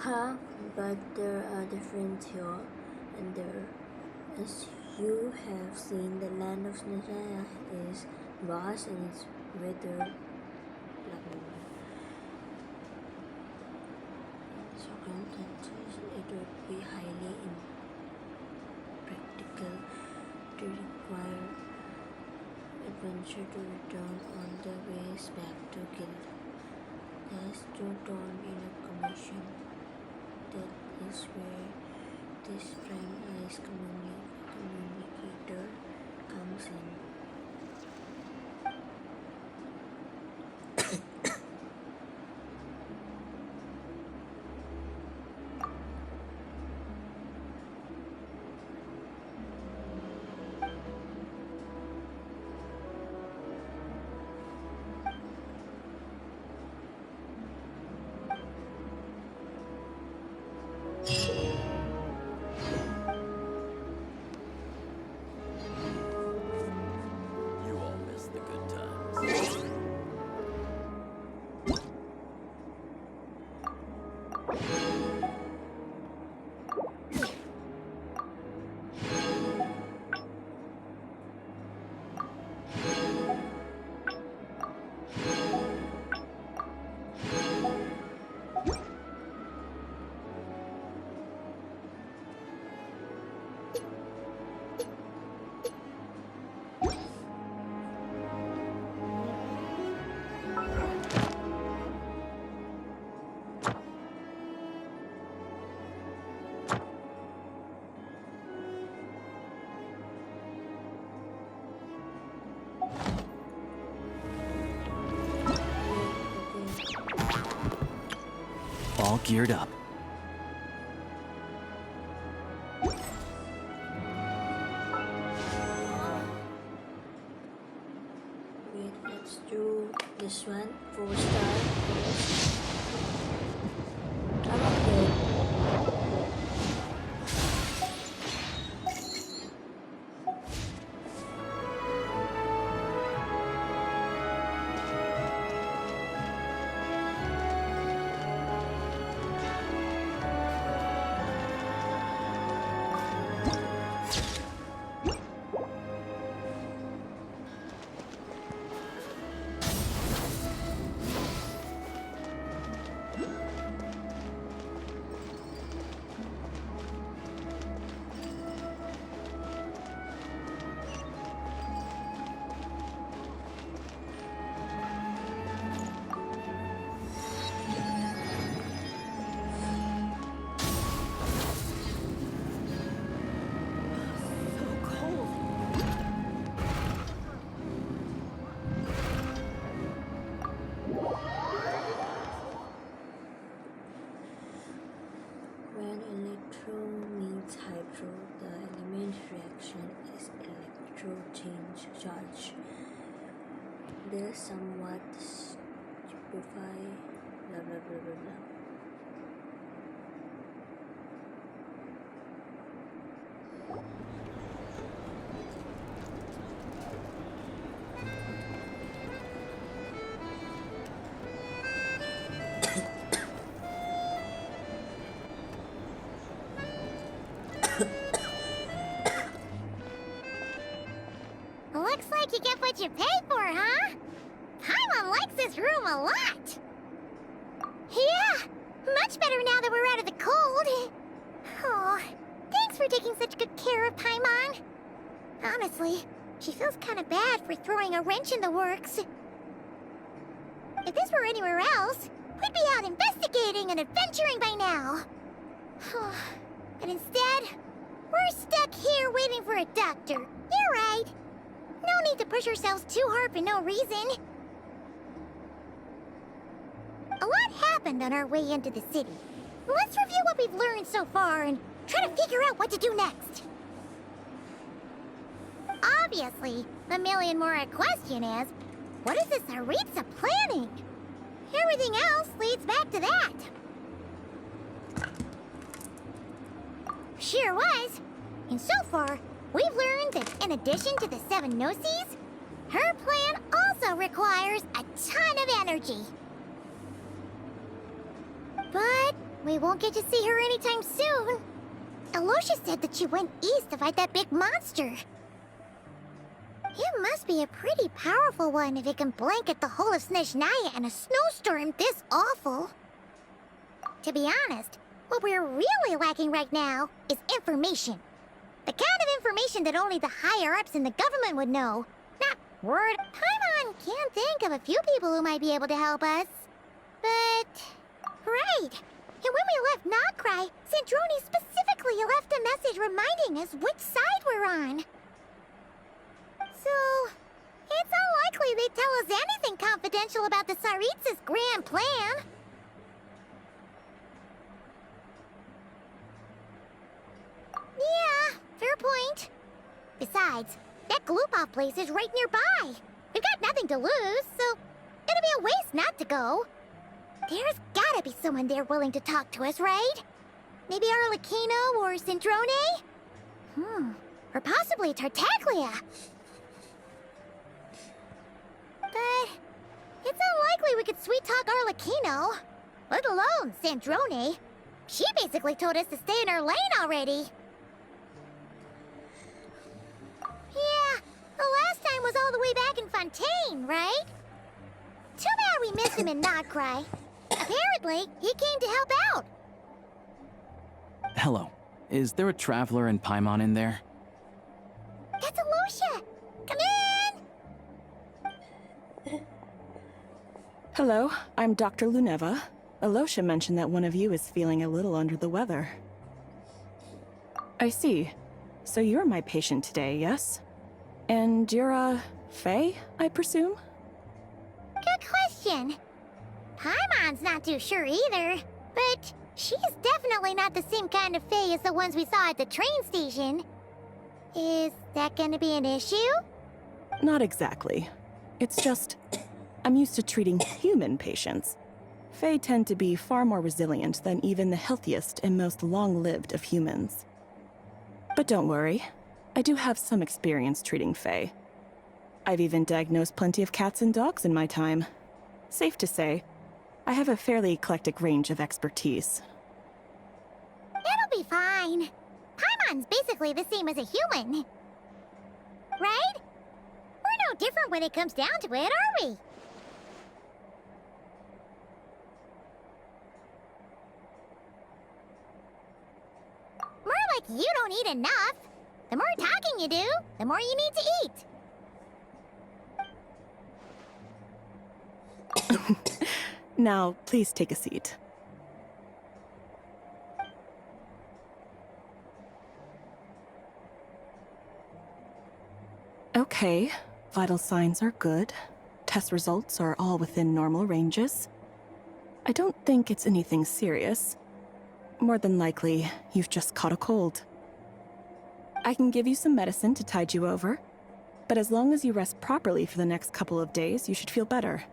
Huh? But there are different here and there. As you have seen, the land of Snezaya is vast and its weather blah blah blah. Circumstances, it would be highly impractical to require adventure to return on the ways back to guild. There's to turn in a commission. That is where this prime eyes communicator comes in. You all missed the good times. All geared up. Wait, let's do this one. 4-star. I'm okay. When electro meets hydro, the element reaction is electro change charge. They somewhat stupefy blah blah blah blah blah. Looks like you get what you pay for, huh? Paimon likes this room a lot. Yeah, much better now that we're out of the cold. Oh, thanks for taking such good care of Paimon. Honestly, she feels kind of bad for throwing a wrench in the works. If this were anywhere else, we'd be out investigating and adventuring by now. But instead, we're stuck here waiting for a doctor. You're right. No need to push ourselves too hard for no reason. A lot happened on our way into the city. Let's review what we've learned so far and try to figure out what to do next. Obviously, the million-more question is, what is this Aritza planning? Everything else leads back to that. Sure was. And so far, we've learned that in addition to the 7 Gnosis, her plan also requires a ton of energy. But We won't get to see her anytime soon. Aloysia said that she went east to fight that big monster. It must be a pretty powerful one if it can blanket the whole of Snezhnaya in a snowstorm this awful. To be honest, what we're really lacking right now is information. The kind of information that only the higher-ups in the government would know. Not word. Paimon can think of a few people who might be able to help us. But... right. And when we left Nocrai, Sandrone specifically left a message reminding us which side we're on. So, it's unlikely they'd tell us anything confidential about the Tsaritsas' grand plan. Yeah, fair point. Besides, that Glupov place is right nearby. We've got nothing to lose, so it'd be a waste not to go. There's gotta be someone there willing to talk to us, right? Maybe Arlecchino or Sandrone? Or possibly Tartaglia. But it's unlikely we could sweet-talk Arlecchino, let alone Sandrone. She basically told us to stay in her lane already. Yeah, the last time was all the way back in Fontaine, right? Too bad we missed him in Nocrai. Apparently, he came to help out. Hello. Is there a traveler in Paimon in there? That's Aloysia! Come in! Hello, I'm Dr. Luneva. Aloysia mentioned that one of you is feeling a little under the weather. I see. So you're my patient today, yes? And you're, Faye, I presume? Good question. Paimon's not too sure either, but she's definitely not the same kind of Fae as the ones we saw at the train station. Is that gonna be an issue? Not exactly. It's just, I'm used to treating human patients. Fae tend to be far more resilient than even the healthiest and most long-lived of humans. But don't worry, I do have some experience treating Fae. I've even diagnosed plenty of cats and dogs in my time. Safe to say, I have a fairly eclectic range of expertise. It'll be fine. Paimon's basically the same as a human. Right? We're no different when it comes down to it, are we? More like you don't eat enough. The more talking you do, the more you need to eat. Now, please take a seat. Okay, vital signs are good. Test results are all within normal ranges. I don't think it's anything serious. More than likely, you've just caught a cold. I can give you some medicine to tide you over, but as long as you rest properly for the next couple of days, you should feel better.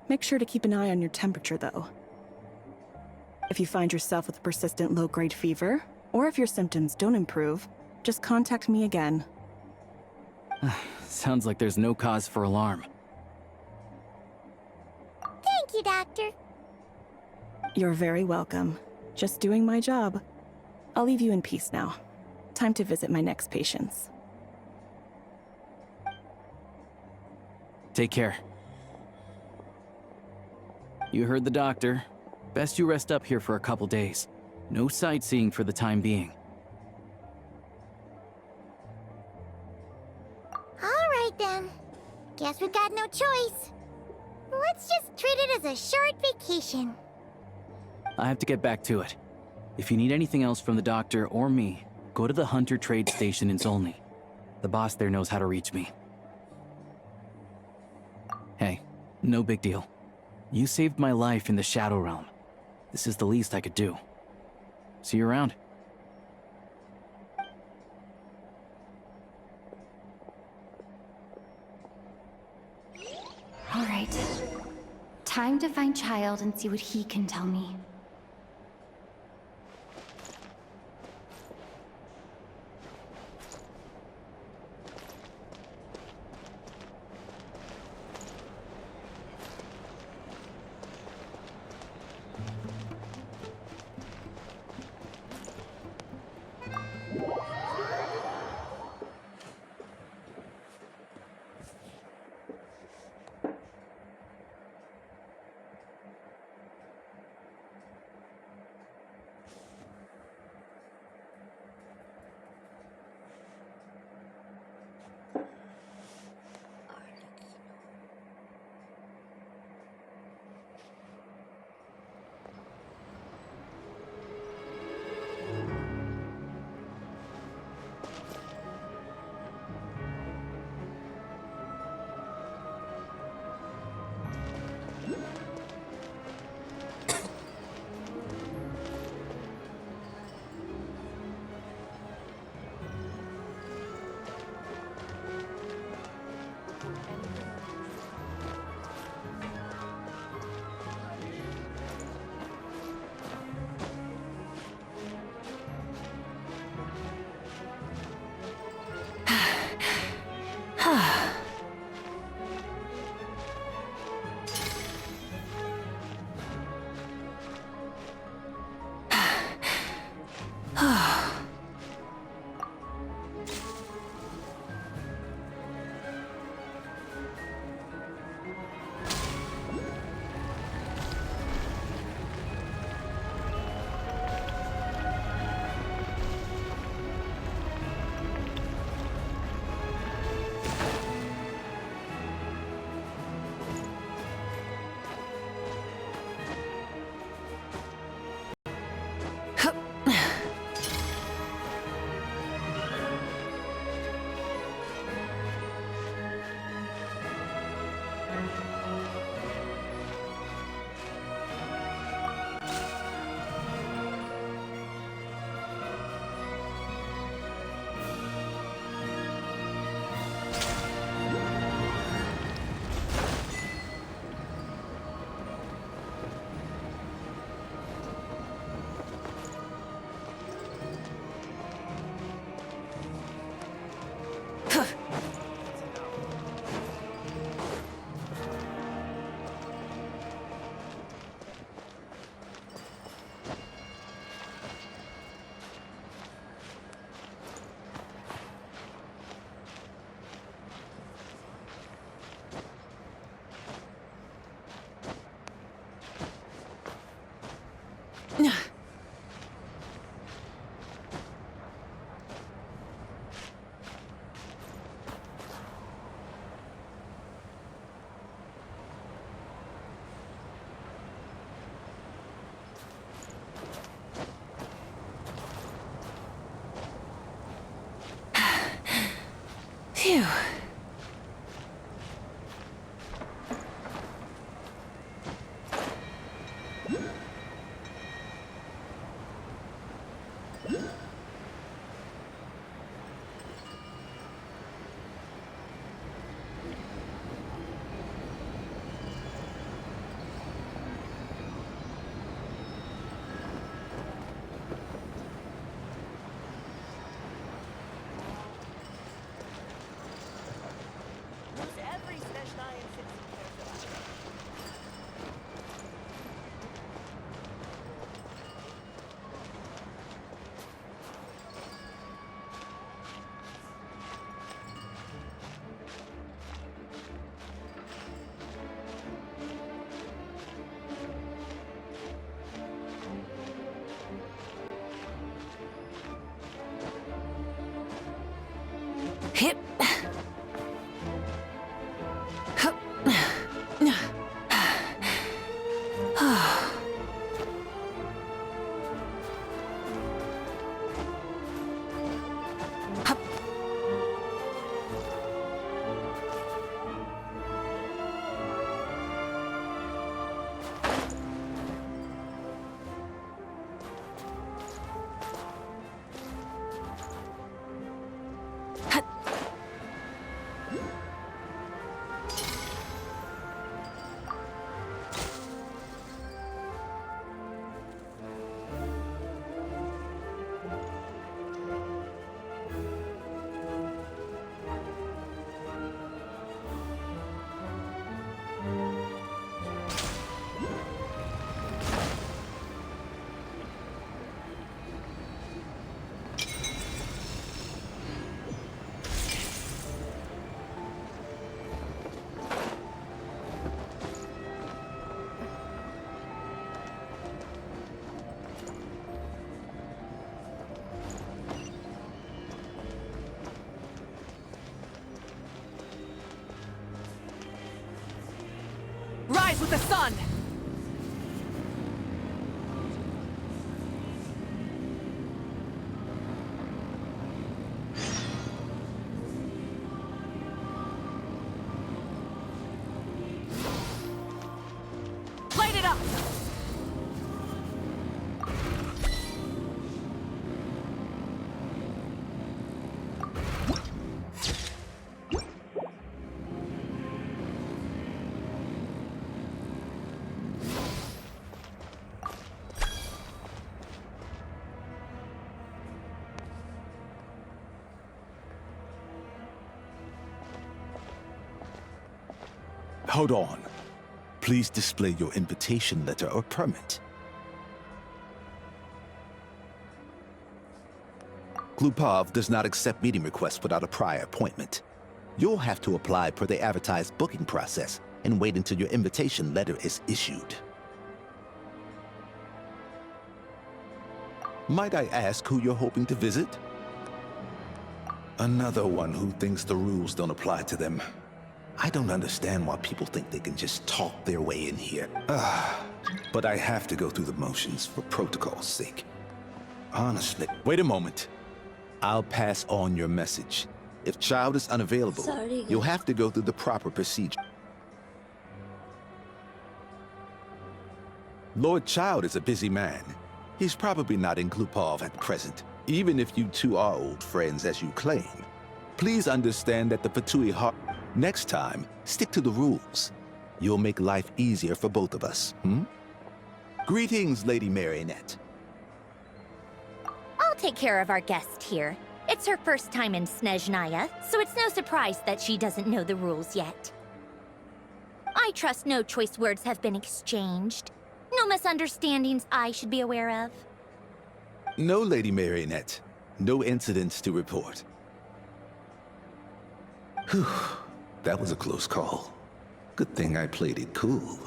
Make sure to keep an eye on your temperature, though. If you find yourself with a persistent low-grade fever, or if your symptoms don't improve, just contact me again. Sounds like there's no cause for alarm. Thank you, Doctor. You're very welcome. Just doing my job. I'll leave you in peace now. Time to visit my next patients. Take care. You heard the doctor. Best you rest up here for a couple days. No sightseeing for the time being. All right, then. Guess we've got no choice. Let's just treat it as a short vacation. I have to get back to it. If you need anything else from the doctor or me, go to the Hunter Trade Station in Zolny. The boss there knows how to reach me. Hey, no big deal. You saved my life in the Shadow Realm. This is the least I could do. See you around. All right. Time to find Child and see what he can tell me. Phew. Hip. Hup. Hup. Hut. Rise with the sun! Light it up! Hold on. Please display your invitation letter or permit. Glupov does not accept meeting requests without a prior appointment. You'll have to apply per the advertised booking process and wait until your invitation letter is issued. Might I ask who you're hoping to visit? Another one who thinks the rules don't apply to them. I don't understand why people think they can just talk their way in here. But I have to go through the motions for protocol's sake. Honestly. Wait a moment. I'll pass on your message. If Child is unavailable, Sorry, you'll guys. have to go through the proper procedure. Lord Child is a busy man. He's probably not in Glupov at present, even if you two are old friends as you claim. Please understand that the Fatui heart... Next time, stick to the rules. You'll make life easier for both of us, Greetings, Lady Marionette. I'll take care of our guest here. It's her first time in Snezhnaya, so it's no surprise that she doesn't know the rules yet. I trust no choice words have been exchanged. No misunderstandings I should be aware of. No, Lady Marionette. No incidents to report. Whew. That was a close call. Good thing I played it cool.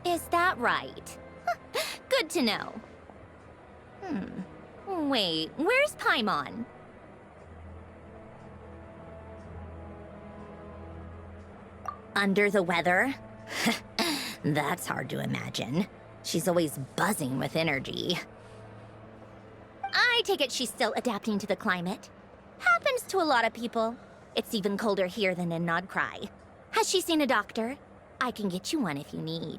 Is that right? Good to know. Wait, where's Paimon? Under the weather? That's hard to imagine. She's always buzzing with energy. I I take it she's still adapting to the climate. Happens to a lot of people. It's even colder here than in Nodcry. Has she seen a doctor? I can get you one if you need.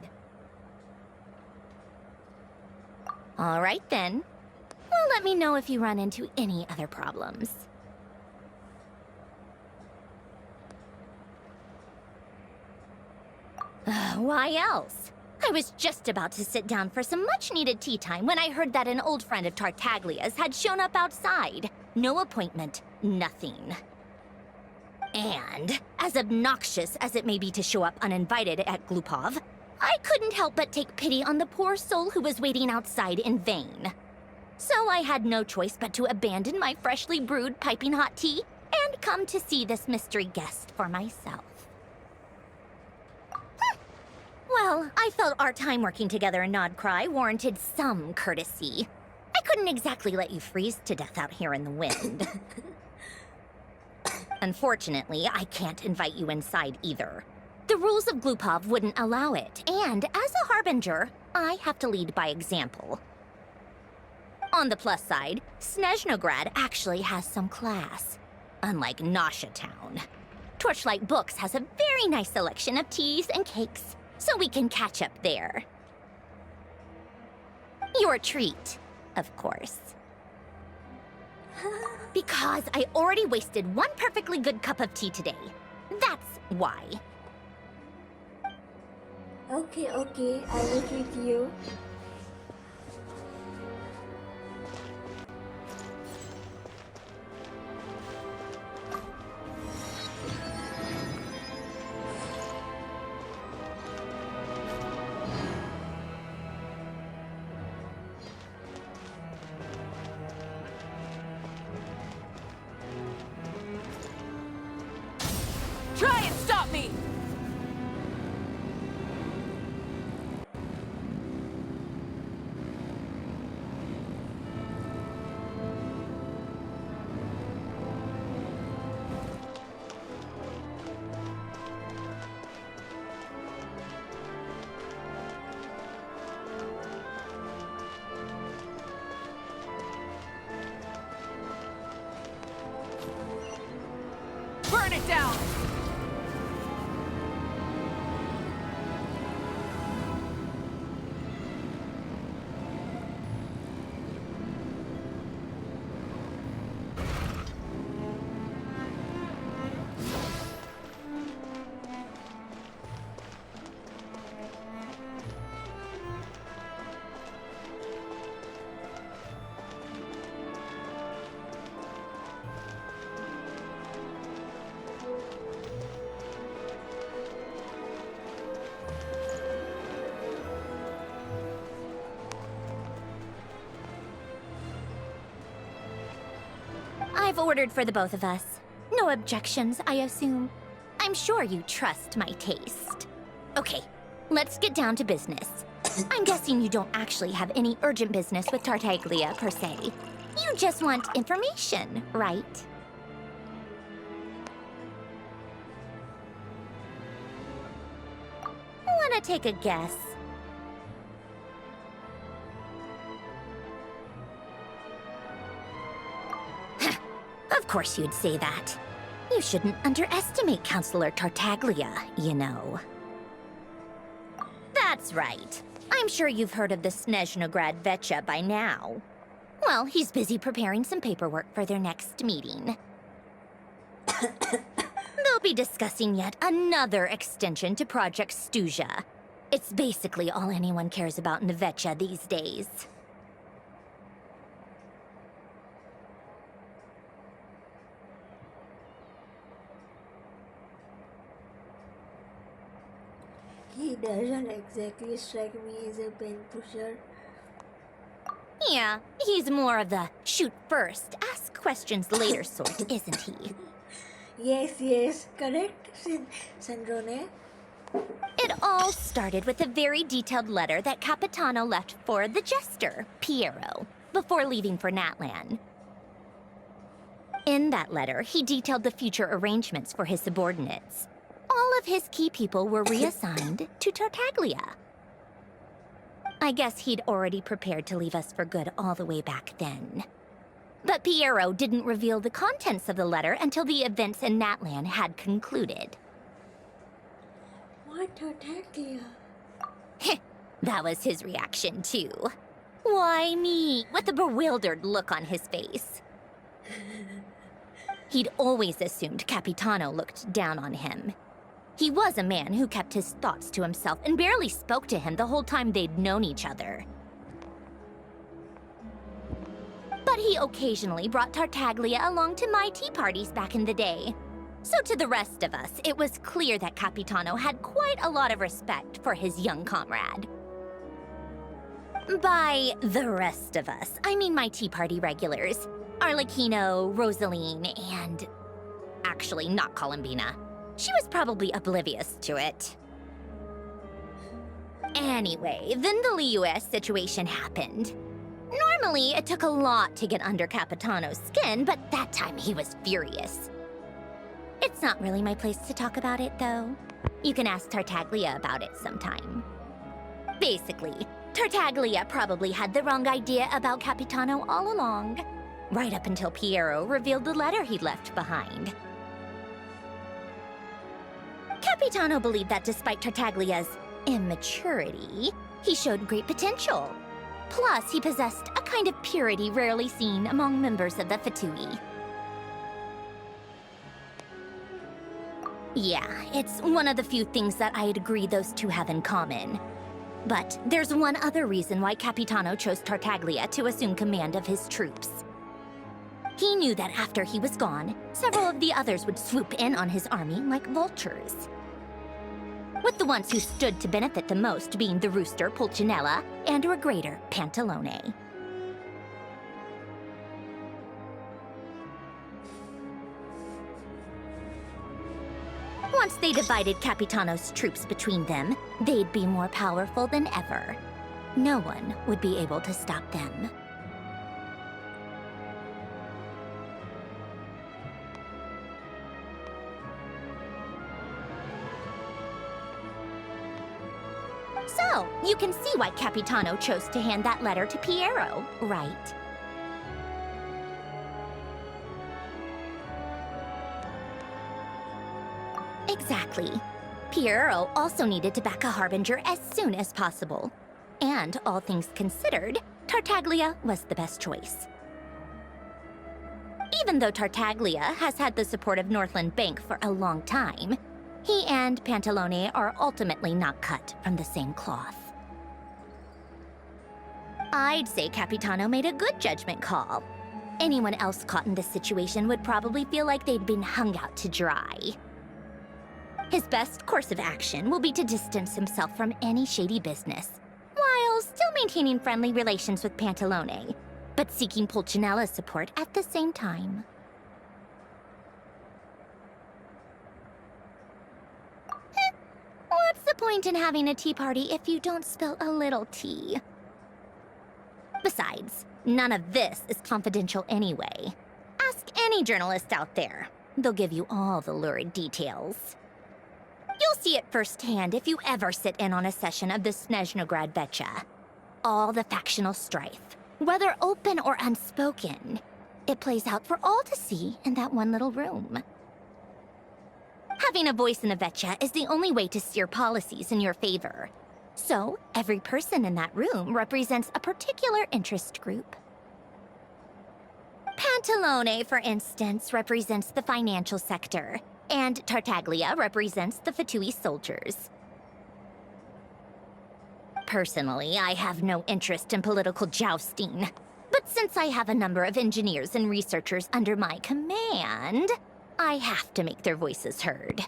All right, then. Well, let me know if you run into any other problems. Why else? I was just about to sit down for some much-needed tea time when I heard that an old friend of Tartaglia's had shown up outside. No appointment, nothing. And, as obnoxious as it may be to show up uninvited at Glupov, I couldn't help but take pity on the poor soul who was waiting outside in vain. So I had no choice but to abandon my freshly brewed piping hot tea and come to see this mystery guest for myself. Well, I felt our time working together in Nodcry warranted some courtesy. I couldn't exactly let you freeze to death out here in the wind. Unfortunately, I can't invite you inside either. The rules of Glupov wouldn't allow it, and as a harbinger, I have to lead by example. On the plus side, Snezhnograd actually has some class, unlike Nasha Town. Torchlight Books has a very nice selection of teas and cakes, so we can catch up there. Your treat, of course. Because I already wasted one perfectly good cup of tea today. That's why. Okay, I will treat you. Try and stop me! Burn it down! I've ordered for the both of us. No objections, I assume. I'm sure you trust my taste. Okay, let's get down to business. I'm guessing you don't actually have any urgent business with Tartaglia, per se. You just want information, right? Wanna take a guess? Of course you'd say that. You shouldn't underestimate Counselor Tartaglia, you know. That's right. I'm sure you've heard of the Snezhnograd Vecha by now. Well, he's busy preparing some paperwork for their next meeting. They'll be discussing yet another extension to Project Stuja. It's basically all anyone cares about in the Vecha these days. He doesn't exactly strike me as a pen pusher. Yeah, he's more of the shoot first, ask questions later sort, isn't he? Yes, correct, Sandrone. It all started with a very detailed letter that Capitano left for the jester, Piero, before leaving for Natlan. In that letter, he detailed the future arrangements for his subordinates. All of his key people were reassigned to Tartaglia. I guess he'd already prepared to leave us for good all the way back then. But Piero didn't reveal the contents of the letter until the events in Natlan had concluded. What Tartaglia? That was his reaction, too. Why me? With a bewildered look on his face. He'd always assumed Capitano looked down on him. He was a man who kept his thoughts to himself and barely spoke to him the whole time they'd known each other. But he occasionally brought Tartaglia along to my tea parties back in the day. So to the rest of us, it was clear that Capitano had quite a lot of respect for his young comrade. By the rest of us, I mean my tea party regulars. Arlecchino, Rosaline, and... actually, not Columbina. She was probably oblivious to it. Anyway, then the Liues situation happened. Normally, it took a lot to get under Capitano's skin, but that time he was furious. It's not really my place to talk about it, though. You can ask Tartaglia about it sometime. Basically, Tartaglia probably had the wrong idea about Capitano all along, right up until Piero revealed the letter he'd left behind. Capitano believed that despite Tartaglia's immaturity, he showed great potential. Plus, he possessed a kind of purity rarely seen among members of the Fatui. Yeah, it's one of the few things that I'd agree those two have in common. But there's one other reason why Capitano chose Tartaglia to assume command of his troops. He knew that after he was gone, several of the others would swoop in on his army like vultures. With the ones who stood to benefit the most being the rooster Pulcinella and Regrator Pantalone. Once they divided Capitano's troops between them, they'd be more powerful than ever. No one would be able to stop them. So, you can see why Capitano chose to hand that letter to Piero, right? Exactly. Piero also needed to back a harbinger as soon as possible. And, all things considered, Tartaglia was the best choice. Even though Tartaglia has had the support of Northland Bank for a long time, he and Pantalone are ultimately not cut from the same cloth. I'd say Capitano made a good judgment call. Anyone else caught in this situation would probably feel like they'd been hung out to dry. His best course of action will be to distance himself from any shady business, while still maintaining friendly relations with Pantalone, but seeking Pulcinella's support at the same time. What's the point in having a tea party if you don't spill a little tea? Besides, none of this is confidential anyway. Ask any journalist out there. They'll give you all the lurid details. You'll see it firsthand if you ever sit in on a session of the Snezhnograd Vecha. All the factional strife, whether open or unspoken, it plays out for all to see in that one little room. Having a voice in a Vecha is the only way to steer policies in your favor. So, every person in that room represents a particular interest group. Pantalone, for instance, represents the financial sector, and Tartaglia represents the Fatui soldiers. Personally, I have no interest in political jousting, but since I have a number of engineers and researchers under my command, I have to make their voices heard.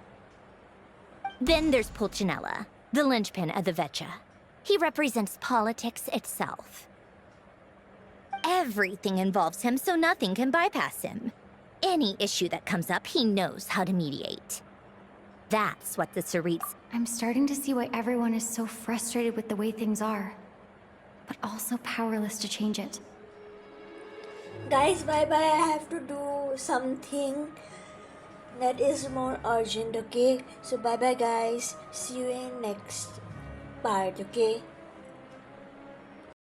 Then there's Pulcinella, the linchpin of the Vecha. He represents politics itself. Everything involves him, so nothing can bypass him. Any issue that comes up, he knows how to mediate. That's what the Tsarits... I'm starting to see why everyone is so frustrated with the way things are, but also powerless to change it. Guys, bye bye. I have to do something that is more urgent, okay? So bye bye guys. See you in next part, okay?